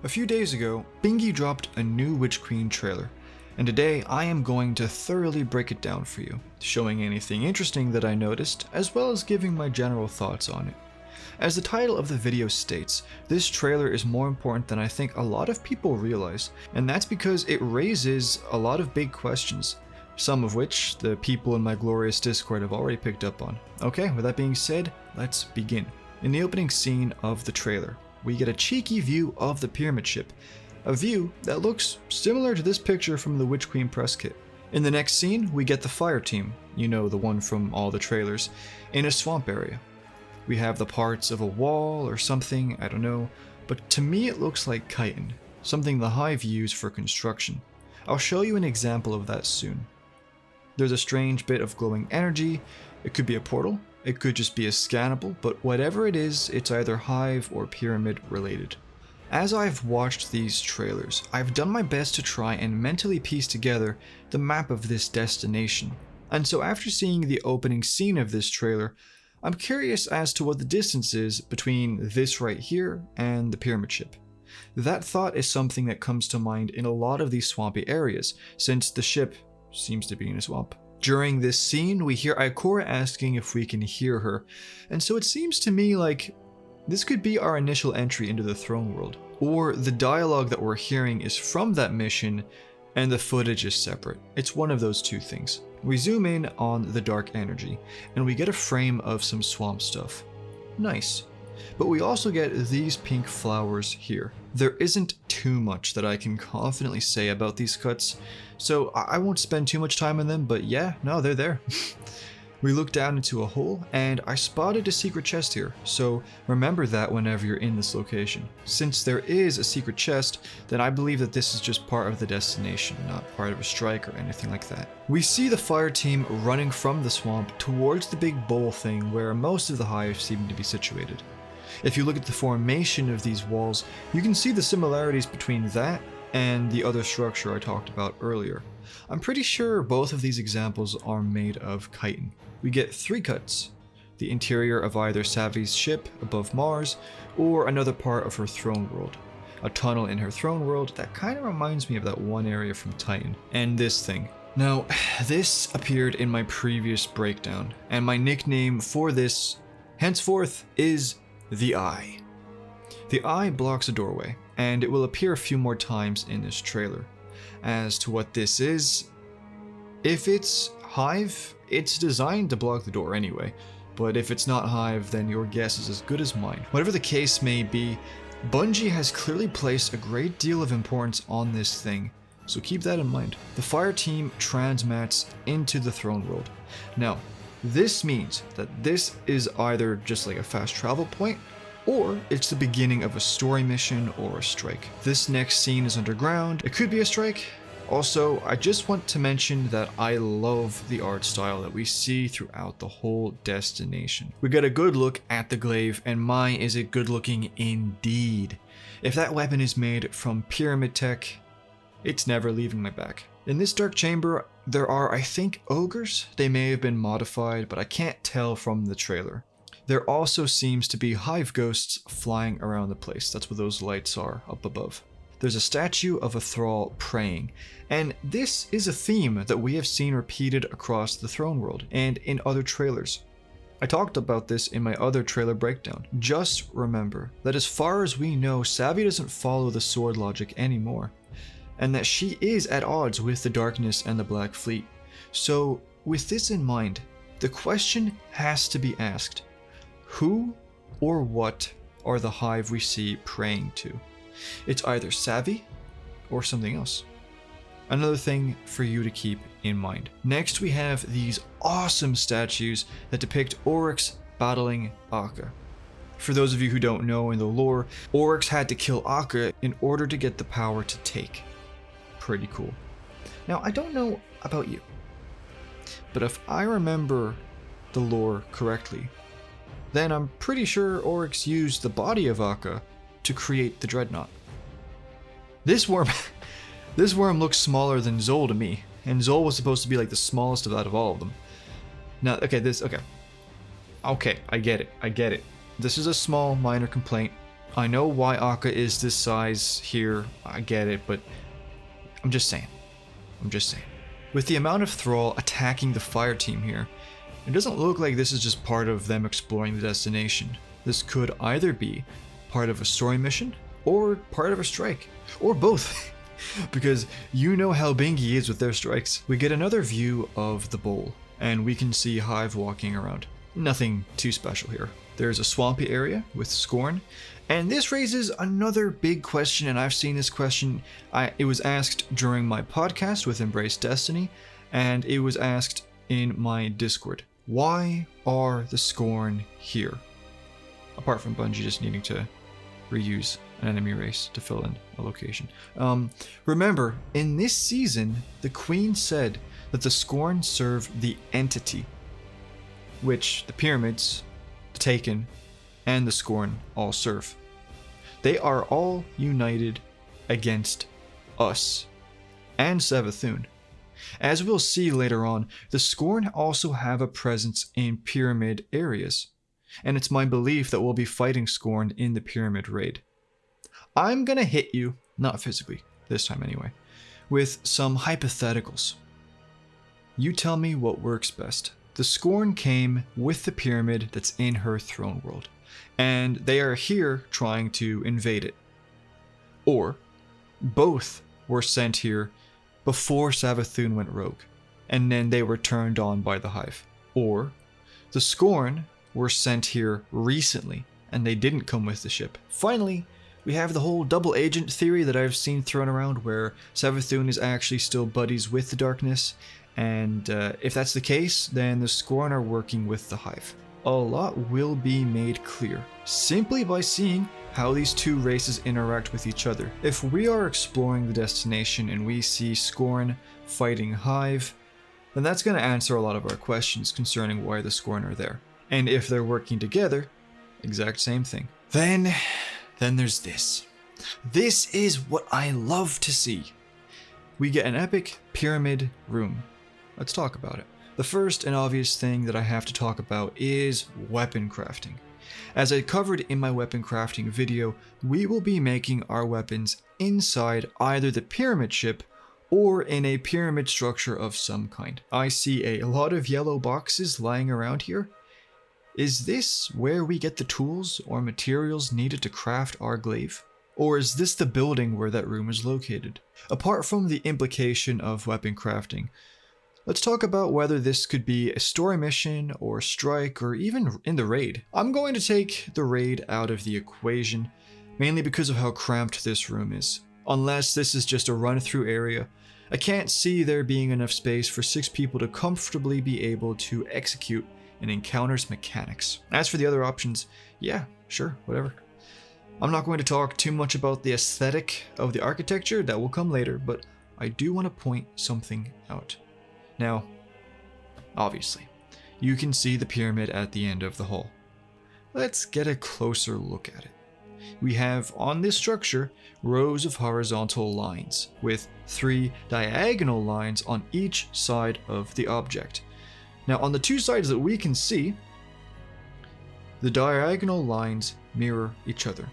A few days ago, Bingy dropped a new Witch Queen trailer, and today I am going to thoroughly break it down for you, showing anything interesting that I noticed, as well as giving my general thoughts on it. As the title of the video states, this trailer is more important than I think a lot of people realize, and that's because it raises a lot of big questions, some of which the people in my glorious Discord have already picked up on. Okay, with that being said, let's begin. In the opening scene of the trailer, we get a cheeky view of the pyramid ship, a view that looks similar to this picture from the Witch Queen press kit. In the next scene, we get the fire team, you know, the one from all the trailers, in a swamp area. We have the parts of a wall or something, I don't know, but to me it looks like chitin, something the Hive use for construction. I'll show you an example of that soon. There's a strange bit of glowing energy. It could be a portal, it could just be a scannable, but whatever it is, it's either Hive or pyramid related. As I've watched these trailers, I've done my best to try and mentally piece together the map of this destination. And so after seeing the opening scene of this trailer, I'm curious as to what the distance is between this right here and the pyramid ship. That thought is something that comes to mind in a lot of these swampy areas, since the ship seems to be in a swamp. During this scene, we hear Ikora asking if we can hear her, and so it seems to me like this could be our initial entry into the throne world, or the dialogue that we're hearing is from that mission and the footage is separate. It's one of those two things. We zoom in on the dark energy, and we get a frame of some swamp stuff. Nice. But we also get these pink flowers here. There isn't too much that I can confidently say about these cuts, so I won't spend too much time on them, but yeah, no, they're there. We look down into a hole, and I spotted a secret chest here, so remember that whenever you're in this location. Since there is a secret chest, then I believe that this is just part of the destination, not part of a strike or anything like that. We see the fire team running from the swamp towards the big bowl thing where most of the Hive seem to be situated. If you look at the formation of these walls, you can see the similarities between that and the other structure I talked about earlier. I'm pretty sure both of these examples are made of chitin. We get 3 cuts: the interior of either Savi's ship above Mars, or another part of her throne world. A tunnel in her throne world that kind of reminds me of that one area from Titan. And this thing. Now, this appeared in my previous breakdown, and my nickname for this, henceforth, is the Eye. The Eye blocks a doorway, and it will appear a few more times in this trailer. As to what this is, if it's Hive, it's designed to block the door anyway, but if it's not Hive, then your guess is as good as mine. Whatever the case may be, Bungie has clearly placed a great deal of importance on this thing, so keep that in mind. The fire team transmats into the throne world. Now, this means that this is either just like a fast travel point, or it's the beginning of a story mission or a strike. This next scene is underground. It could be a strike. Also, I just want to mention that I love the art style that we see throughout the whole destination. We get a good look at the glaive, and my is it good looking indeed. If that weapon is made from pyramid tech, it's never leaving my back. In this dark chamber, there are, I think, ogres. They may have been modified, but I can't tell from the trailer. There also seems to be Hive ghosts flying around the place. That's what those lights are up above. There's a statue of a thrall praying, and this is a theme that we have seen repeated across the throne world and in other trailers. I talked about this in my other trailer breakdown. Just remember that as far as we know, Savi doesn't follow the sword logic anymore, and that she is at odds with the darkness and the Black Fleet. So with this in mind, the question has to be asked: who or what are the Hive we see praying to? It's either Savi or something else. Another thing for you to keep in mind. Next, we have these awesome statues that depict Oryx battling Akka. For those of you who don't know in the lore, Oryx had to kill Akka in order to get the power to take. Pretty cool. Now, I don't know about you, but if I remember the lore correctly, then I'm pretty sure Oryx used the body of Akka to create the dreadnought. This worm looks smaller than Zol to me, and Zol was supposed to be like the smallest of all of them. Now, okay, I get it. This is a small, minor complaint. I know why Akka is this size here, I get it, but I'm just saying. With the amount of Thrall attacking the fire team here, it doesn't look like this is just part of them exploring the destination. This could either be part of a story mission, or part of a strike, or both. Because you know how Bingy is with their strikes. We get another view of the bowl, and we can see Hive walking around. Nothing too special here. There's a swampy area with Scorn, and this raises another big question, and I've seen this question. It was asked during my podcast with Embrace Destiny, and it was asked in my Discord. Why are the Scorn here? Apart from Bungie just needing to reuse an enemy race to fill in a location. Remember, in this season, the Queen said that the Scorn serve the entity, which the Pyramids, the Taken, and the Scorn all serve. They are all united against us and Savathûn. As we'll see later on, the Scorn also have a presence in Pyramid areas, and it's my belief that we'll be fighting Scorn in the Pyramid raid. I'm gonna hit you, not physically, this time anyway, with some hypotheticals. You tell me what works best. The Scorn came with the pyramid that's in her throne world, and they are here trying to invade it. Or, both were sent here before Savathûn went rogue, and then they were turned on by the Hive. Or, the Scorn were sent here recently, and they didn't come with the ship. Finally, we have the whole double agent theory that I've seen thrown around, where Savathûn is actually still buddies with the darkness, and if that's the case, then the Scorn are working with the Hive. A lot will be made clear, simply by seeing how these two races interact with each other. If we are exploring the destination and we see Scorn fighting Hive, then that's going to answer a lot of our questions concerning why the Scorn are there. And if they're working together, exact same thing. Then there's this. This is what I love to see. We get an epic pyramid room. Let's talk about it. The first and obvious thing that I have to talk about is weapon crafting. As I covered in my weapon crafting video, we will be making our weapons inside either the pyramid ship or in a pyramid structure of some kind. I see a lot of yellow boxes lying around here. Is this where we get the tools or materials needed to craft our glaive? Or is this the building where that room is located? Apart from the implication of weapon crafting, let's talk about whether this could be a story mission or strike or even in the raid. I'm going to take the raid out of the equation, mainly because of how cramped this room is. Unless this is just a run-through area, I can't see there being enough space for 6 people to comfortably be able to execute an encounter's mechanics. As for the other options, yeah, sure, whatever. I'm not going to talk too much about the aesthetic of the architecture, that will come later, but I do want to point something out. Now, obviously, you can see the pyramid at the end of the hall. Let's get a closer look at it. We have on this structure rows of horizontal lines with 3 diagonal lines on each side of the object. Now, on the 2 sides that we can see, the diagonal lines mirror each other.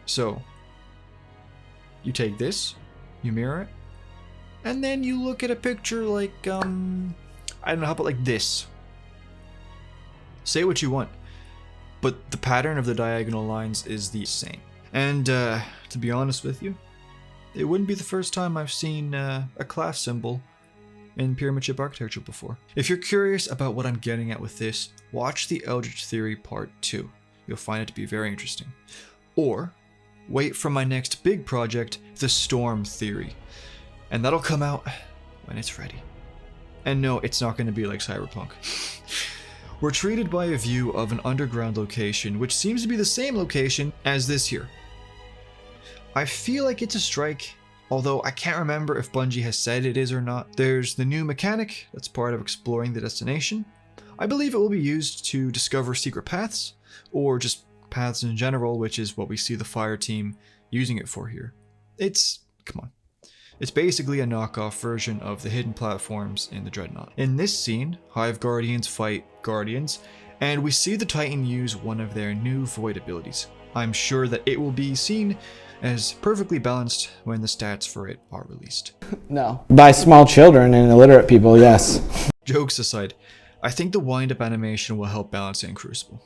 So, you take this, you mirror it, and then you look at a picture like, I don't know, how about like this? Say what you want, but the pattern of the diagonal lines is the same. And to be honest with you, it wouldn't be the first time I've seen a class symbol in pyramid ship architecture before. If you're curious about what I'm getting at with this, watch the Eldritch Theory Part 2. You'll find it to be very interesting. Or wait for my next big project, the Storm Theory. And that'll come out when it's ready. And no, it's not going to be like Cyberpunk. We're treated by a view of an underground location, which seems to be the same location as this here. I feel like it's a strike, although I can't remember if Bungie has said it is or not. There's the new mechanic that's part of exploring the destination. I believe it will be used to discover secret paths, or just paths in general, which is what we see the fire team using it for here. Come on. It's basically a knockoff version of the hidden platforms in the Dreadnought. In this scene, Hive Guardians fight Guardians, and we see the Titan use one of their new Void abilities. I'm sure that it will be seen as perfectly balanced when the stats for it are released. No. By small children and illiterate people, yes. Jokes aside, I think the wind-up animation will help balance it in Crucible.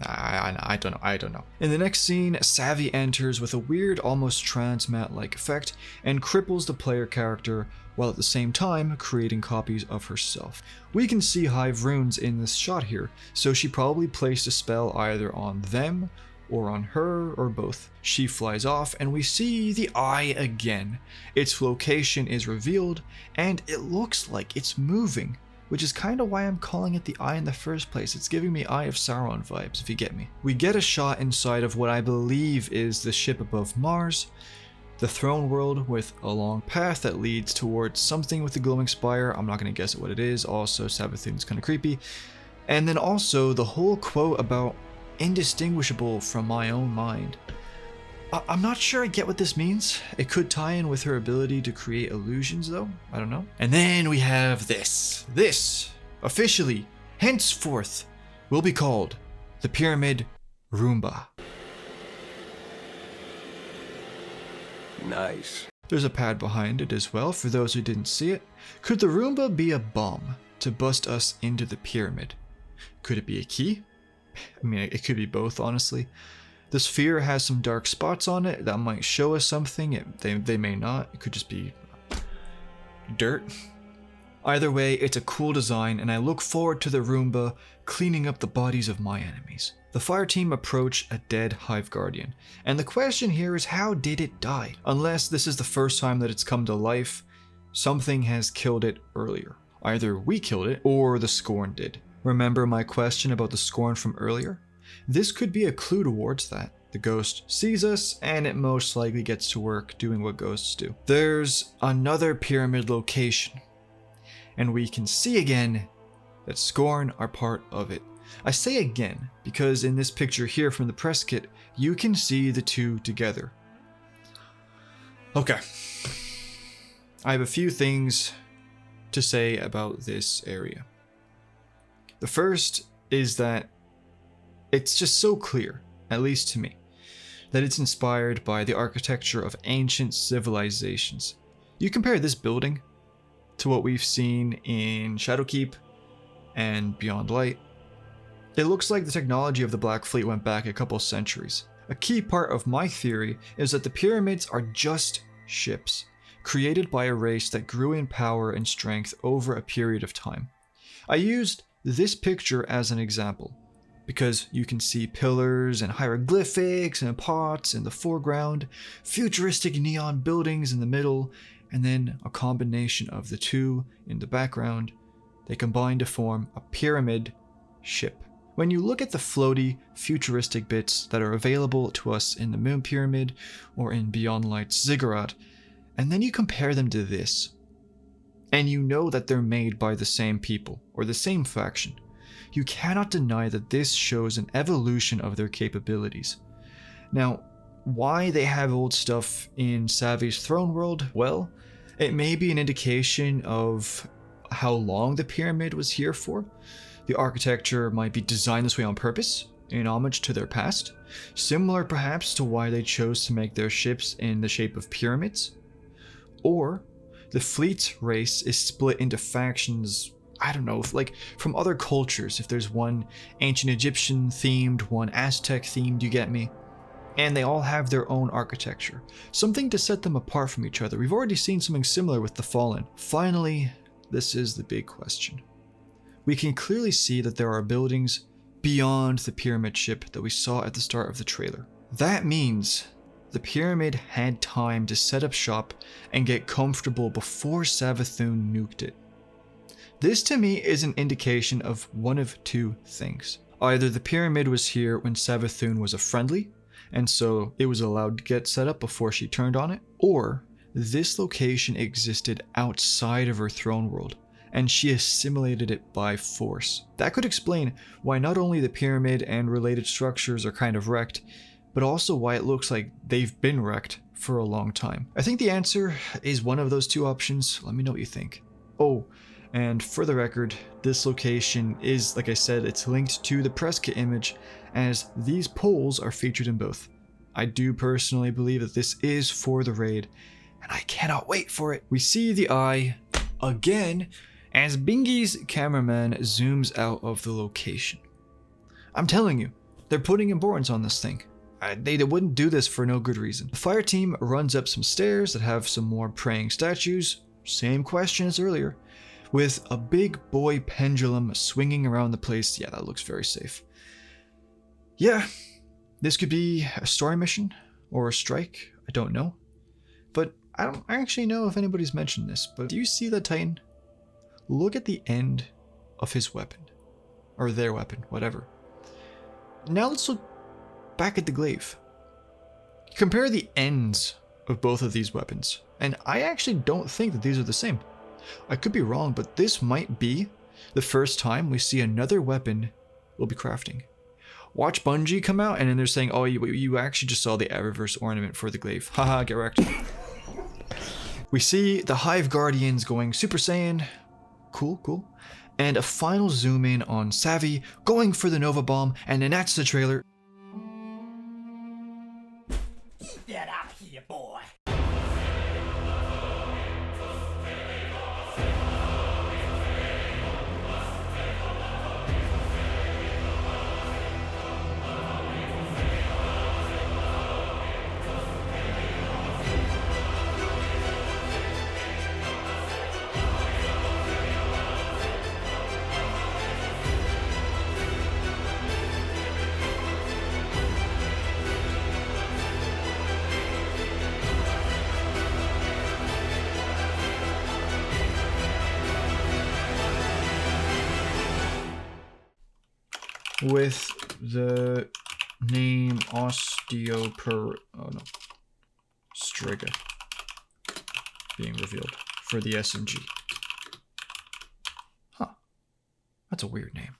I don't know. In the next scene, Savvy enters with a weird, almost trans-mat-like effect and cripples the player character while at the same time creating copies of herself. We can see Hive runes in this shot here, so she probably placed a spell either on them or on her or both. She flies off and we see the eye again. Its location is revealed and it looks like it's moving, which is kind of why I'm calling it the Eye in the first place. It's giving me Eye of Sauron vibes, if you get me. We get a shot inside of what I believe is the ship above Mars, the throne world with a long path that leads towards something with a glowing spire. I'm not going to guess at what it is. Also, Savathun's kind of creepy. And then also the whole quote about indistinguishable from my own mind. I'm not sure I get what this means. It could tie in with her ability to create illusions though, I don't know. And then we have this. This, officially, henceforth, will be called the Pyramid Roomba. Nice. There's a pad behind it as well for those who didn't see it. Could the Roomba be a bomb to bust us into the pyramid? Could it be a key? I mean, it could be both, honestly. The sphere has some dark spots on it that might show us something. They may not. It could just be dirt. Either way, it's a cool design, and I look forward to the Roomba cleaning up the bodies of my enemies. The fire team approach a dead Hive Guardian, and the question here is, how did it die? Unless this is the first time that it's come to life, something has killed it earlier. Either we killed it, or the Scorn did. Remember my question about the Scorn from earlier? This could be a clue towards that. The ghost sees us, and it most likely gets to work doing what ghosts do. There's another pyramid location, and we can see again that Scorn are part of it. I say again because in this picture here from the press kit, you can see the two together. Okay. I have a few things to say about this area. The first is that it's just so clear, at least to me, that it's inspired by the architecture of ancient civilizations. You compare this building to what we've seen in Shadowkeep and Beyond Light, it looks like the technology of the Black Fleet went back a couple centuries. A key part of my theory is that the pyramids are just ships, created by a race that grew in power and strength over a period of time. I used this picture as an example, because you can see pillars and hieroglyphics and pots in the foreground, futuristic neon buildings in the middle, and then a combination of the two in the background. They combine to form a pyramid ship. When you look at the floaty, futuristic bits that are available to us in the Moon Pyramid or in Beyond Light's Ziggurat, and then you compare them to this, and you know that they're made by the same people or the same faction, you cannot deny that this shows an evolution of their capabilities. Now, why they have old stuff in Savvy's throne world? Well, it may be an indication of how long the pyramid was here for. The architecture might be designed this way on purpose, in homage to their past, similar perhaps to why they chose to make their ships in the shape of pyramids. Or the fleet race is split into factions, I don't know, like from other cultures. If there's one ancient Egyptian themed, one Aztec themed, you get me? And they all have their own architecture, something to set them apart from each other. We've already seen something similar with the Fallen. Finally, this is the big question. We can clearly see that there are buildings beyond the pyramid ship that we saw at the start of the trailer. That means the pyramid had time to set up shop and get comfortable before Savathun nuked it. This to me is an indication of one of two things. Either the pyramid was here when Savathun was a friendly, and so it was allowed to get set up before she turned on it, or this location existed outside of her throne world, and she assimilated it by force. That could explain why not only the pyramid and related structures are kind of wrecked, but also why it looks like they've been wrecked for a long time. I think the answer is one of those two options. Let me know what you think. Oh, and for the record, this location is, like I said, it's linked to the press kit image, as these poles are featured in both. I do personally believe that this is for the raid, and I cannot wait for it. We see the eye again as Bingy's cameraman zooms out of the location. I'm telling you, they're putting importance on this thing. They wouldn't do this for no good reason. The fire team runs up some stairs that have some more praying statues, same question as earlier, with a big boy pendulum swinging around the place. Yeah, that looks very safe. Yeah, this could be a story mission or a strike, I don't know. But I don't actually know if anybody's mentioned this, but do you see the Titan? Look at the end of his weapon, or their weapon, whatever. Now let's look back at the glaive. Compare the ends of both of these weapons, and I actually don't think that these are the same. I could be wrong, but this might be the first time we see another weapon we'll be crafting. Watch Bungie come out, and then they're saying, oh, you actually just saw the Eververse ornament for the glaive. Haha, get wrecked. We see the Hive Guardians going Super Saiyan. Cool. And a final zoom in on Savvy going for the Nova Bomb, and then that's the trailer. Get out here, boy. With the name Striga being revealed for the SMG. Huh. That's a weird name.